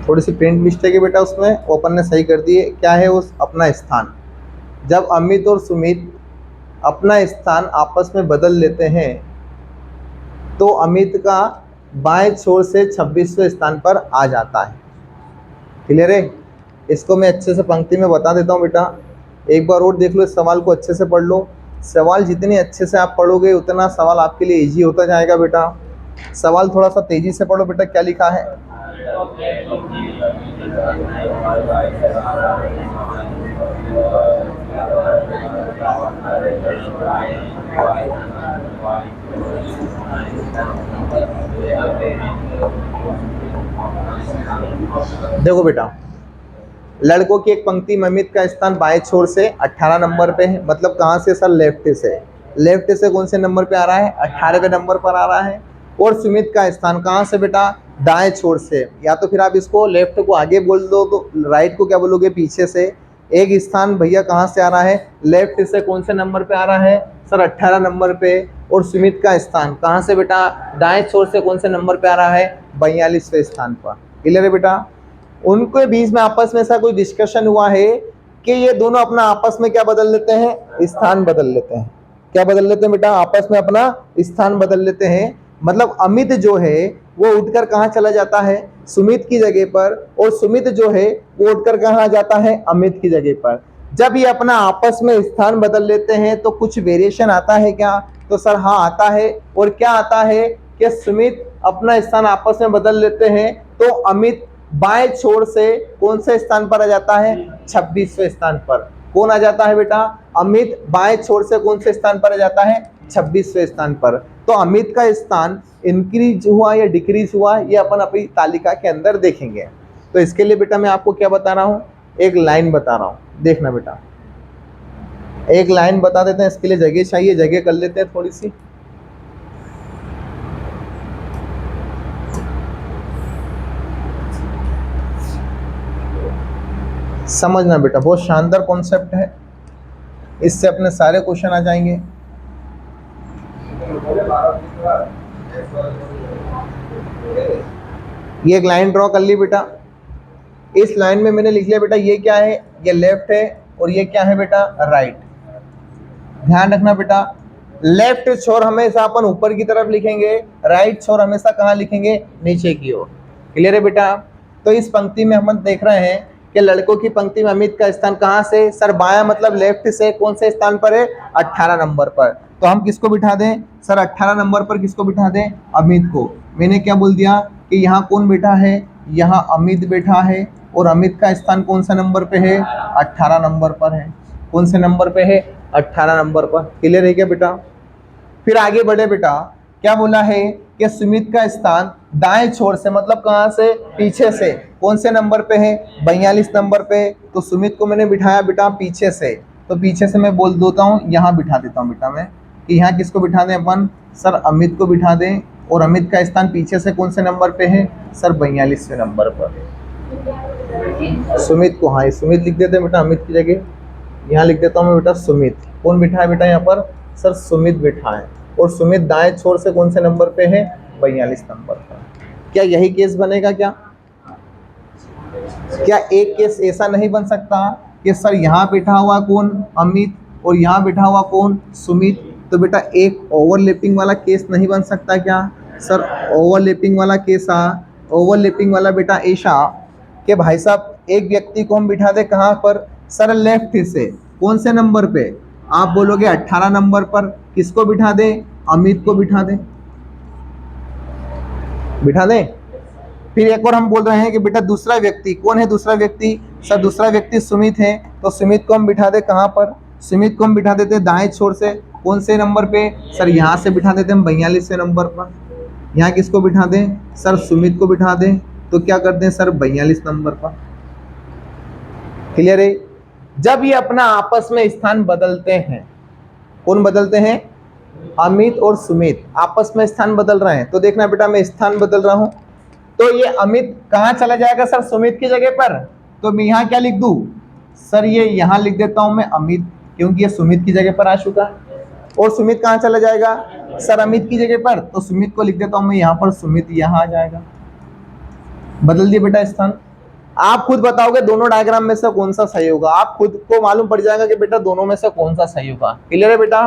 थोड़ी सी print mistake है बेटा उसमें, ओपन ने सही कर दी है। क्या है उस अपना स्थान, जब अमित और सुमित अपना स्थान आपस में बदल लेते हैं तो अमित का बाएं छोर से 26वें स्थान पर आ जाता है। क्लियर है? इसको मैं अच्छे से पंक्ति में बता देता हूँ बेटा, एक बार और देख लो, इस सवाल को अच्छे से पढ़ लो। सवाल जितने अच्छे से आप पढ़ोगे उतना सवाल आपके लिए इजी होता जाएगा बेटा। सवाल थोड़ा सा तेजी से पढ़ो बेटा। क्या लिखा है? देखो बेटा, लड़कों की एक पंक्ति में अमित का स्थान बाएं छोर से 18 नंबर पे है। मतलब कहाँ से सर? लेफ्ट से। लेफ्ट से कौन से नंबर पे आ रहा है? 18वें नंबर पर आ रहा है। और सुमित का स्थान कहाँ से बेटा? दाएं छोर से। या तो फिर आप इसको लेफ्ट को आगे बोल दो तो राइट को क्या बोलोगे? पीछे से। एक स्थान भैया कहाँ से आ रहा है? लेफ्ट से। कौन से नंबर पे आ रहा है सर? 18 नंबर पे। और सुमित का स्थान कहाँ से बेटा? दाएं छोर से। कौन से नंबर पे आ रहा है? 42वें स्थान पर। क्लियर है बेटा? उनके बीच में आपस में ऐसा कोई डिस्कशन हुआ है कि ये दोनों अपना आपस में क्या बदल लेते हैं? स्थान बदल लेते हैं। क्या बदल लेते हैं बेटा? आपस में अपना स्थान बदल लेते हैं। मतलब अमित जो है वो उठकर कहाँ चला जाता है? सुमित की जगह पर। और सुमित जो है वो उठकर कहाँ जाता है? अमित की जगह पर। जब ये अपना आपस में स्थान बदल लेते हैं तो कुछ वेरिएशन आता है क्या? तो सर हाँ आता है। और क्या आता है कि सुमित अपना स्थान आपस में बदल लेते हैं तो अमित बाएं छोर से कौन से स्थान पर आ जाता है? 26वें स्थान पर। कौन आ जाता है बेटा? अमित बाएं छोर से कौन से स्थान पर आ जाता है? 26वें स्थान पर। तो अमित का स्थान इंक्रीज हुआ या डिक्रीज हुआ ये अपन अपनी तालिका के अंदर देखेंगे। तो इसके लिए बेटा मैं आपको क्या बता रहा हूँ? एक लाइन बता रहा हूँ, देखना बेटा। एक लाइन बता देते हैं, इसके लिए जगह चाहिए, जगह कर लेते हैं थोड़ी सी। समझना बेटा, बहुत शानदार कॉन्सेप्ट है, इससे अपने सारे क्वेश्चन आ जाएंगे। ये एक लाइन ड्रॉ कर ली बेटा। इस लाइन में मैंने लिख लिया बेटा ये क्या है? ये लेफ्ट है। और ये क्या है बेटा? राइट। ध्यान रखना बेटा, लेफ्ट छोर हमेशा अपन ऊपर की तरफ लिखेंगे, राइट छोर हमेशा कहाँ लिखेंगे? नीचे की ओर। क्लियर है बेटा? तो इस पंक्ति में हम देख रहे हैं कि लड़कों की पंक्ति में अमित का स्थान कहाँ से? सर बाया मतलब लेफ्ट से। कौन से स्थान पर है? 18 नंबर पर। तो हम किसको बिठा दें सर? 18 नंबर पर किसको बिठा दें? अमित को। मैंने क्या बोल दिया कि यहाँ कौन बैठा है? यहाँ अमित बैठा है। और अमित का स्थान कौन सा नंबर पे है? 18 नंबर पर है। कौन से नंबर पे है? 18 नंबर पर। क्लियर है क्या बेटा? फिर आगे बढ़े बेटा, क्या बोला है कि सुमित का स्थान दाएं छोर से, मतलब कहां से? पीछे से। कौन से नंबर पे है? 42 नंबर पे। तो सुमित को मैंने बिठाया बेटा पीछे से। तो पीछे से मैं बोल देता हूँ, यहाँ बिठा देता हूँ बेटा मैं, कि यहाँ किसको बिठा दें अपन? सर अमित को बिठा दें। और अमित का स्थान पीछे से कौन से नंबर पे है? सर 42वें नंबर पर। सुमित को, हाँ सुमित लिख देते हैं बेटा अमित की जगह। यहाँ लिख देता हूँ मैं बेटा सुमित। कौन बिठा है बेटा यहाँ पर? सर सुमित बिठा है। और सुमित दाएं छोर से कौन से नंबर पे है? 42 नंबर पर। क्या यही केस बनेगा क्या? क्या एक केस ऐसा नहीं बन सकता कि सर यहाँ बैठा हुआ कौन? अमित। और यहाँ बैठा हुआ कौन? सुमित। तो बेटा एक ओवरलैपिंग वाला केस नहीं बन सकता क्या? सर ओवरलैपिंग वाला केस ओवरलैपिंग वाला बेटा ऐसा कि भाई साहब एक व्यक्ति को हम बिठा दे कहाँ पर? सर लेफ्ट से। कौन से नंबर पे? आप बोलोगे 18 नंबर पर। किसको बिठा दे? अमित को बिठा दे। बिठा दे। फिर एक और हम बोल रहे हैं कि बेटा दूसरा व्यक्ति कौन है? दूसरा व्यक्ति, सर दूसरा व्यक्ति सुमित है। तो सुमित को हम बिठा दे कहाँ पर? सुमित को हम बिठा देते हैं दाएं छोर से। कौन से नंबर पे? सर यहाँ से बिठा देते हैं 42वें नंबर पर। यहाँ किसको बिठा दें? सर सुमित को बिठा दें। तो क्या करते हैं सर? 42 नंबर पर। क्लियर है? जब ये अपना आपस में स्थान बदलते हैं, कौन बदलते हैं? अमित और सुमित आपस में स्थान बदल रहे हैं। तो देखना बेटा मैं स्थान बदल रहा हूं, तो ये अमित कहां चला जाएगा सर? सुमित की जगह पर। तो मैं यहां क्या लिख दूं? सर ये यहां लिख देता हूं मैं अमित, क्योंकि ये सुमित की जगह पर आ चुका है। और सुमित कहां चला जाएगा? सर अमित की जगह पर। तो सुमित को लिख देता हूं मैं यहां पर, सुमित यहां आ जाएगा। बदल दिए बेटा स्थान। आप खुद बताओगे दोनों डायग्राम में से कौन सा सही होगा, आप खुद को मालूम पड़ जाएगा कि बेटा दोनों में से कौन सा सही होगा। क्लियर है बेटा।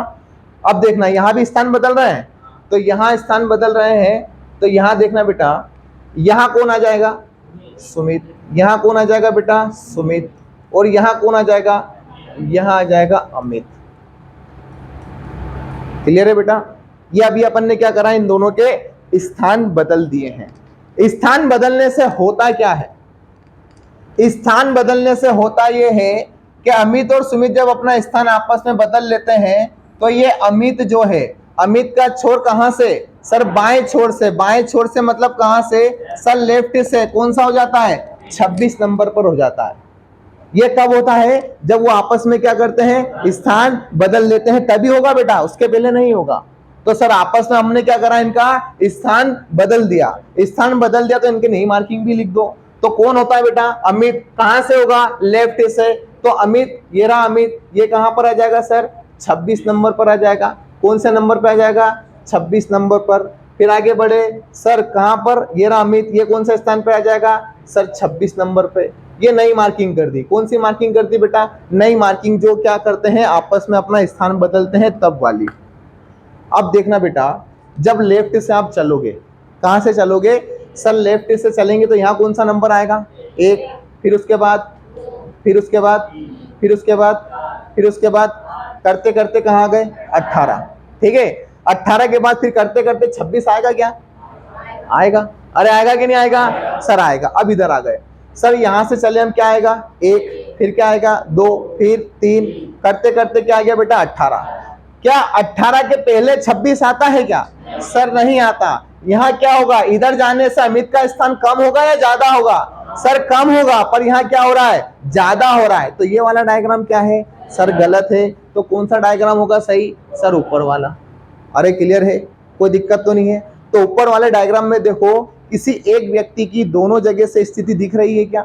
अब देखना यहाँ भी स्थान बदल रहे हैं, तो यहाँ स्थान बदल रहे हैं, तो यहाँ देखना बेटा यहाँ कौन आ जाएगा, सुमित। यहाँ कौन आ जाएगा बेटा, सुमित। और यहाँ कौन आ जाएगा, यहाँ आ जाएगा अमित। क्लियर है बेटा। ये अभी अपन ने क्या करा, इन दोनों के स्थान बदल दिए हैं। स्थान बदलने से होता क्या है, स्थान बदलने से होता ये है कि अमित और सुमित जब अपना स्थान आपस में बदल लेते हैं तो ये अमित जो है, अमित का छोर कहां से, सर बाएं छोर से। बाएं छोर से मतलब कहां से, सर लेफ्ट से। कौन सा हो जाता है, 26 नंबर पर हो जाता है। ये कब होता है, जब वो आपस में क्या करते हैं, स्थान बदल लेते हैं, तभी होगा बेटा, उसके पहले नहीं होगा। तो सर आपस में हमने क्या करा, इनका स्थान बदल दिया। स्थान बदल दिया तो इनकी नई मार्किंग भी लिख दो। तो कौन होता है बेटा, अमित। कहां से होगा, लेफ्ट से। तो अमित, ये रहा अमित, ये कहां पर आ जाएगा सर, 26 नंबर पर आ जाएगा। कौन से नंबर पर आ जाएगा, 26 नंबर पर। फिर आगे बढ़े सर, कहां पर, ये रहा अमित, ये कौन सा स्थान पे आ जाएगा सर, 26 नंबर पे। ये नई मार्किंग कर दी। कौन सी मार्किंग कर दी बेटा, नई मार्किंग, जो क्या करते हैं आपस में अपना स्थान बदलते हैं तब वाली। अब देखना बेटा, जब लेफ्ट से आप चलोगे, कहां से चलोगे सर, लेफ्ट से चलेंगे तो यहाँ कौन सा नंबर आएगा, 1। फिर उसके बाद, फिर उसके बाद, फिर उसके बाद, फिर उसके बाद करते करते कहाँ गए, 18। ठीक है, 18 के बाद फिर करते करते 26 आएगा क्या, आएगा। अरे आएगा कि नहीं आएगा सर, आएगा। अब इधर आ गए सर, यहां से चले हम, क्या आएगा 1, फिर क्या आएगा 2, फिर 3, करते करते क्या आ गया बेटा 18। क्या 18 के पहले 26 आता है क्या, सर नहीं आता। यहाँ क्या होगा, इधर जाने से अमित का स्थान कम होगा या ज्यादा होगा, सर कम होगा, पर यहाँ क्या हो रहा है, ज्यादा हो रहा है। तो ये वाला डायग्राम क्या है सर, गलत है। तो कौन सा डायग्राम होगा सही, सर ऊपर वाला। अरे क्लियर है, कोई दिक्कत तो नहीं है। तो ऊपर वाले डायग्राम में देखो, किसी एक व्यक्ति की दोनों जगह से स्थिति दिख रही है क्या,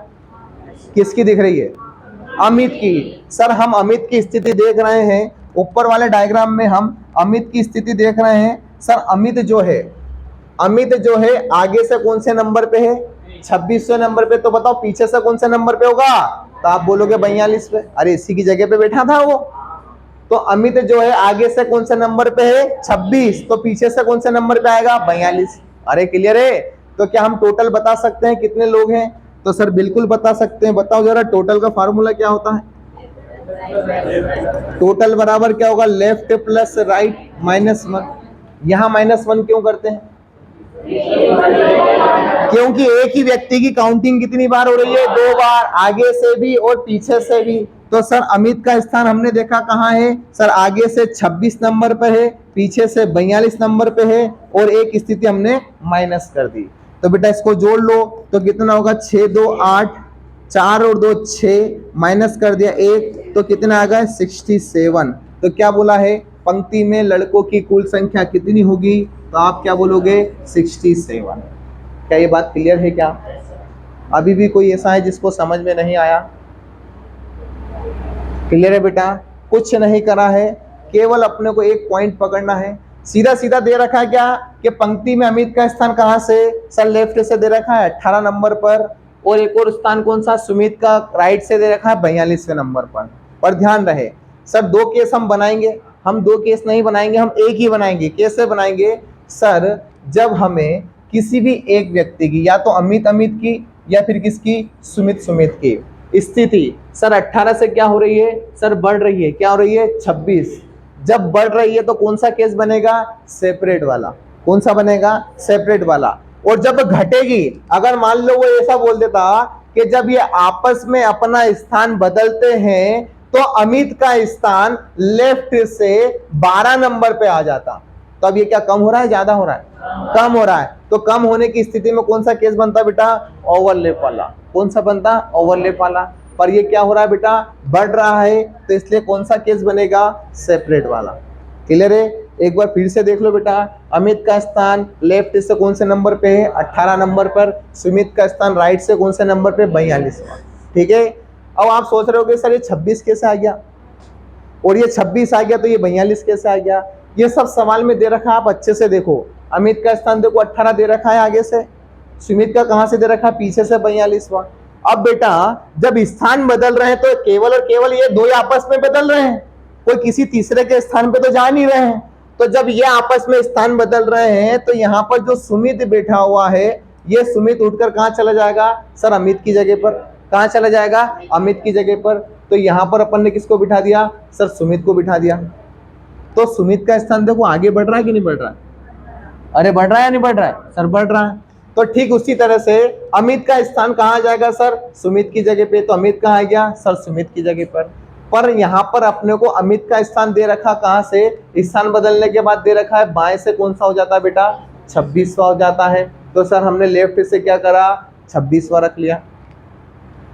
किसकी दिख रही है, अमित की। सर हम अमित की स्थिति देख रहे हैं, ऊपर वाले डायग्राम में हम अमित की स्थिति देख रहे हैं। सर अमित जो है, अमित जो है आगे से कौन से नंबर पे है, 26वें नंबर पे। तो बताओ पीछे से कौन से नंबर पे होगा, तो आप बोलोगे 42 पे। अरे इसी की जगह पे बैठा था वो। तो अमित जो है आगे से कौन से नंबर पे है, 26। तो पीछे से कौन से नंबर पे आएगा, 42। अरे क्लियर है। तो क्या हम टोटल बता सकते हैं कितने लोग हैं, तो सर बिल्कुल बता सकते हैं। बताओ जरा, टोटल का फार्मूला क्या होता है, टोटल बराबर क्या होगा, लेफ्ट प्लस राइट -1। यहां -1 क्यों करते हैं, क्योंकि एक ही व्यक्ति की काउंटिंग कितनी बार हो रही है, 2 बार, आगे से भी और पीछे से भी। तो सर अमित का स्थान हमने देखा कहाँ है, सर आगे से 26 नंबर पे है, पीछे से 42 नंबर पे है, और एक स्थिति हमने माइनस कर दी। तो बेटा इसको जोड़ लो, तो कितना होगा, 6 2 8, 4 और 2 6, माइनस कर दिया 1, तो कितना आ गया 67। तो क्या बोला है, पंक्ति में लड़कों की कुल संख्या कितनी होगी, तो आप क्या बोलोगे 67। क्या ये बात क्लियर है क्या, अभी भी कोई ऐसा है जिसको समझ में नहीं आया, क्लियर है बेटा। कुछ नहीं करा है, केवल अपने को एक पॉइंट पकड़ना है। सीधा सीधा दे रखा है क्या, कि पंक्ति में अमित का स्थान कहां से, सर लेफ्ट से दे रखा है 18 नंबर पर, और एक और स्थान कौन सा, सुमित का राइट से दे रखा है 42वें नंबर पर। पर ध्यान रहे सर, 2 केस हम बनाएंगे, हम 2 केस नहीं बनाएंगे, हम एक ही बनाएंगे। कैसे बनाएंगे सर, जब हमें किसी भी एक व्यक्ति की, या तो अमित की या फिर किसकी, सुमित की स्थिति सर 18 से क्या हो रही है, सर बढ़ रही है, क्या हो रही है 26। जब बढ़ रही है तो कौन सा केस बनेगा, सेपरेट वाला। कौन सा बनेगा, सेपरेट वाला। और जब घटेगी, अगर मान लो वो ऐसा बोल देता कि जब ये आपस में अपना स्थान बदलते हैं तो अमित का स्थान लेफ्ट से 12 नंबर पे आ जाता, तो अब ये क्या कम हो रहा है, ज्यादा हो रहा है, कम हो रहा है। तो कम होने की स्थिति में कौन सा केस बनता बेटा, ओवरलैप वाला। कौन सा बनता, ओवरलैप वाला। पर ये क्या हो रहा है बेटा, बढ़ रहा है, तो इसलिए कौन सा केस बनेगा, सेपरेट वाला। क्लियर है। एक बार फिर से देख लो बेटा, अमित का स्थान लेफ्ट से कौन से नंबर पे है, 18 नंबर पर। सुमित का स्थान राइट से कौन से नंबर पे, 42। ठीक है। अब आप सोच रहे हो सर ये 26 कैसे आ गया, और ये 26 आ गया, तो ये 42 कैसे आ गया। ये सब सवाल में दे रखा है, आप अच्छे से देखो। अमित का स्थान देखो 18 दे रखा है आगे से, सुमित का कहां से दे रखा है, पीछे से 42वां। अब बेटा जब स्थान बदल रहे हैं तो केवल और केवल ये दो ही आपस में बदल रहे हैं, कोई किसी तीसरे के स्थान पे तो जा नहीं रहे हैं। तो जब ये आपस में स्थान बदल रहे हैं तो यहाँ पर जो सुमित बैठा हुआ है, ये सुमित उठकर कहाँ चला जाएगा सर, अमित की जगह पर। कहाँ चला जाएगा, अमित की जगह पर। तो यहाँ पर अपन ने किसको बिठा दिया सर, सुमित को बिठा दिया। तो सुमित का स्थान देखो आगे बढ़ रहा है कि नहीं बढ़ रहा है, अरे बढ़ रहा है या नहीं बढ़ रहा है सर, बढ़ रहा है। तो ठीक उसी तरह से अमित का स्थान कहाँ जाएगा सर, सुमित की जगह पे। तो अमित कहाँ आ गया सर, सुमित की जगह पर यहाँ पर अपने को अमित का स्थान दे रखा कहाँ से, स्थान बदलने के बाद दे रखा है बाएं से कौन सा हो जाता है बेटा, 26वां हो जाता है। तो सर हमने लेफ्ट से क्या करा, 26वां रख लिया।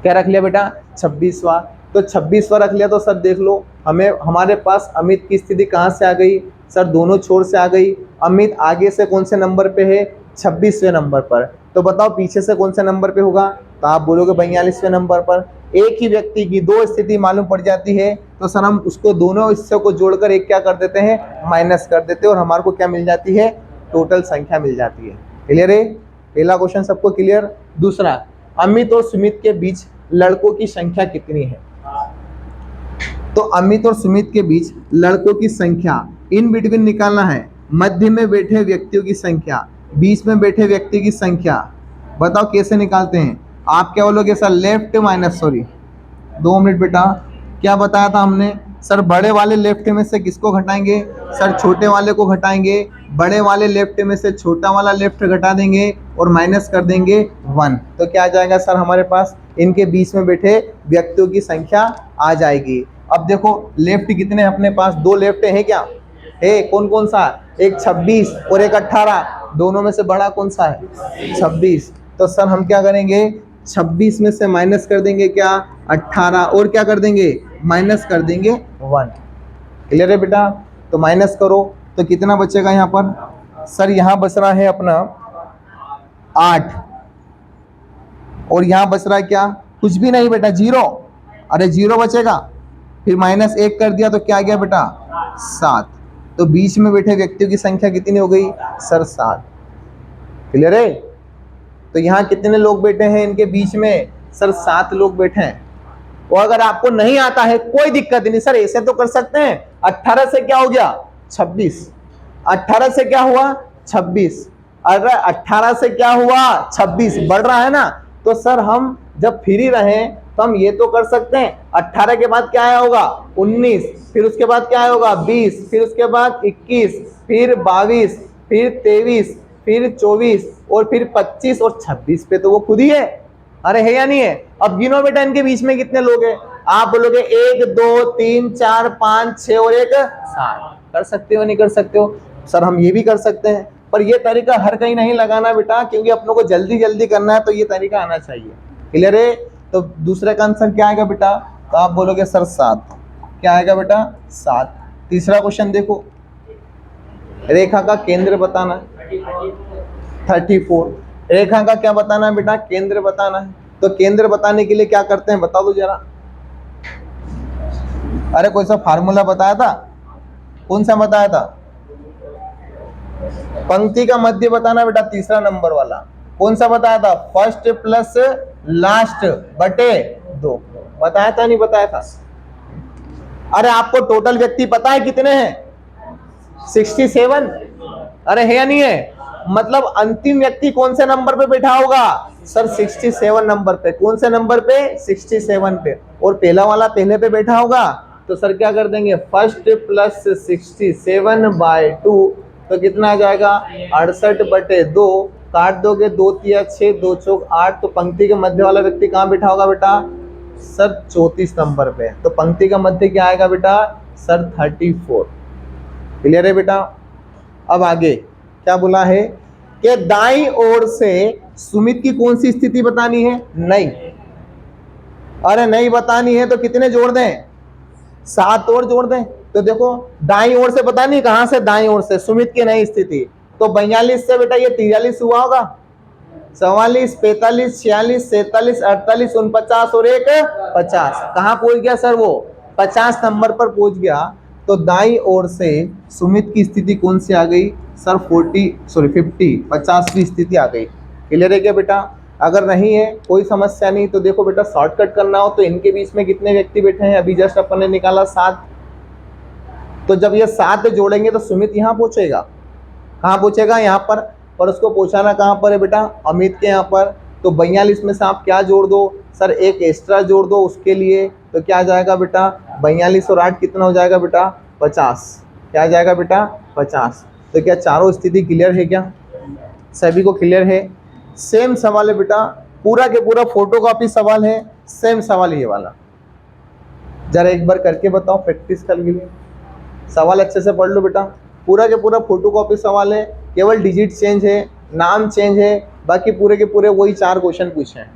क्या रख लिया बेटा, 26वां। तो 26वां रख लिया। तो सर देख लो हमें हमारे पास अमित की स्थिति कहाँ से आ गई सर, दोनों छोर से आ गई। अमित आगे से कौन से नंबर पे है, 26वें नंबर पर। तो बताओ पीछे से कौन से नंबर पे होगा, तो आप बोलोगे 42वें नंबर पर। एक ही व्यक्ति की दो स्थिति मालूम पड़ जाती है तो सर हम उसको दोनों हिस्सों को जोड़कर एक क्या कर देते हैं, माइनस कर देते हैं, और हमारे को क्या मिल जाती है, टोटल संख्या मिल जाती है। क्लियर है, पहला क्वेश्चन सबको क्लियर। दूसरा, अमित और सुमित के बीच लड़कों की संख्या कितनी है। तो अमित और सुमित के बीच लड़कों की संख्या इन बिटवीन निकालना है, मध्य में बैठे व्यक्तियों की संख्या, बीच में बैठे व्यक्ति की संख्या। बताओ कैसे निकालते हैं। आप क्या बोलोगे sir, left minus, sorry 2 minute बेटा, क्या बताया था हमने सर, बड़े वाले लेफ्ट में से किसको घटाएंगे सर, छोटे वाले को घटाएंगे। बड़े वाले लेफ्ट में से छोटा वाला लेफ्ट घटा देंगे और माइनस कर देंगे 1। तो क्या आ जाएगा सर हमारे पास, इनके बीच में बैठे व्यक्तियों की संख्या आ जाएगी। अब देखो लेफ्ट कितने अपने पास, 2 लेफ्ट है क्या है, कौन कौन सा, एक 26 और एक 18, दोनों में से बड़ा कौन सा है, 26। तो सर हम क्या करेंगे, 26 में से माइनस कर देंगे क्या, 18, और क्या कर देंगे, माइनस कर देंगे 1। क्लियर है बेटा। तो माइनस करो तो कितना बचेगा यहाँ पर सर, यहाँ बच रहा है अपना 8, और यहाँ बच रहा है क्या, कुछ भी नहीं बेटा, 0। अरे 0 बचेगा, फिर माइनस 1 कर दिया तो क्या आ गया बेटा, 7। तो बीच में बैठे व्यक्तियों की संख्या कितनी हो गई सर, 7। क्लियर है। तो यहाँ कितने लोग बैठे हैं इनके बीच में सर, 7 लोग बैठे हैं। और अगर आपको नहीं आता है कोई दिक्कत नहीं सर, ऐसे तो कर सकते हैं, 18 से क्या हो गया 26, 18 से क्या हुआ 26, अगर 18 से क्या हुआ 26, बढ़ रहा है ना। तो सर हम जब फ्री रहे तो हम ये तो कर सकते हैं, 18 के बाद क्या आया होगा 19, फिर उसके बाद क्या आया होगा 20, फिर उसके बाद 21, फिर 22, फिर 23, फिर 24, और फिर 25 और 26 पे तो वो खुद ही है। अरे है या नहीं है। अब गिनो बेटा इनके बीच में कितने लोग हैं, आप बोलोगे 1 2 3 4 5 6 और 1 7। कर सकते हो नहीं कर सकते हो सर, हम ये भी कर सकते हैं, पर ये तरीका हर कहीं नहीं लगाना बेटा, क्योंकि अपनों को जल्दी जल्दी करना है तो ये तरीका आना चाहिए। क्लियर है। तो दूसरे का आंसर क्या आएगा बेटा, तो आप बोलोगे सर 7। क्या आएगा बेटा 7। तीसरा क्वेश्चन देखो, रेखा का केंद्र बताना है, 34। रेखा का क्या बताना है बेटा, केंद्र बताना है। तो केंद्र बताने के लिए क्या करते हैं बता दो जरा। अरे कोई सा फार्मूला बताया था, कौन सा बताया था, पंक्ति का मध्य बताना बेटा, तीसरा नंबर वाला कौन सा बताया था, फर्स्ट प्लस लास्ट बटे 2 बताया था, नहीं बताया था। अरे आपको टोटल व्यक्ति पता है कितने हैं, 67। अरे है या नहीं है, मतलब अंतिम व्यक्ति कौन से नंबर पे बैठा होगा सर, 67 नंबर पे। कौन से नंबर पे, 67 पे, और पहला वाला पहले पे बैठा होगा। तो सर क्या कर देंगे, फर्स्ट प्लस 67/2, तो कितना आ जाएगा 68/2। काट दोगे 2 तिया 6, 2 चौक 8। तो पंक्ति के मध्य वाला व्यक्ति कहाँ बैठा होगा बेटा सर, 34 नंबर पे। तो पंक्ति का मध्य क्या आएगा बेटा सर, 34। क्लियर है बेटा। अब आगे क्या बोला है कि दाईं ओर से सुमित की कौन सी स्थिति बतानी है, नहीं। अरे नहीं बतानी है तो कितने जोड़ दें, 7 और जोड़ दें। तो देखो दाईं ओर से बतानी, कहां से, दाईं ओर से, सुमित की नई स्थिति। तो 42 से बेटा ये 43 हुआ होगा, 44 45 46 47 48 49 और 1 50। कहां पहुंच गया सर, वो 50 नंबर पर पहुंच गया। तो दाईं ओर से सुमित की स्थिति कौन सी आ गई सर, 50वीं स्थिति आ गई। क्लियर है क्या बेटा। अगर नहीं है कोई समस्या नहीं। तो देखो बेटा शॉर्टकट करना हो तो इनके बीच में कितने व्यक्ति बैठे हैं, अभी जस्ट अपन ने निकाला 7। तो जब ये 7 जोड़ेंगे तो सुमित यहाँ पहुंचेगा, कहाँ पहुंचेगा, यहाँ पर उसको पहुंचाना कहाँ पर है बेटा, अमित के यहाँ पर। तो 42 में से आप क्या जोड़ दो, सर एक एक्स्ट्रा जोड़ दो उसके लिए। तो क्या आ जाएगा बेटा, 42 और 8 कितना हो जाएगा बेटा, 50। क्या आ जाएगा बेटा, 50। तो क्या चारों स्थिति क्लियर है, क्या सभी को क्लियर है। सेम सवाल है बेटा, पूरा के पूरा फोटोकॉपी सवाल है, सेम सवाल ये वाला। जरा एक बार करके बताओ प्रैक्टिस कर लिए, सवाल अच्छे से पढ़ लो बेटा। पूरा के पूरा फोटोकॉपी सवाल है, केवल डिजिट चेंज है, नाम चेंज है, बाकी पूरे के पूरे वही 4 क्वेश्चन पूछे हैं।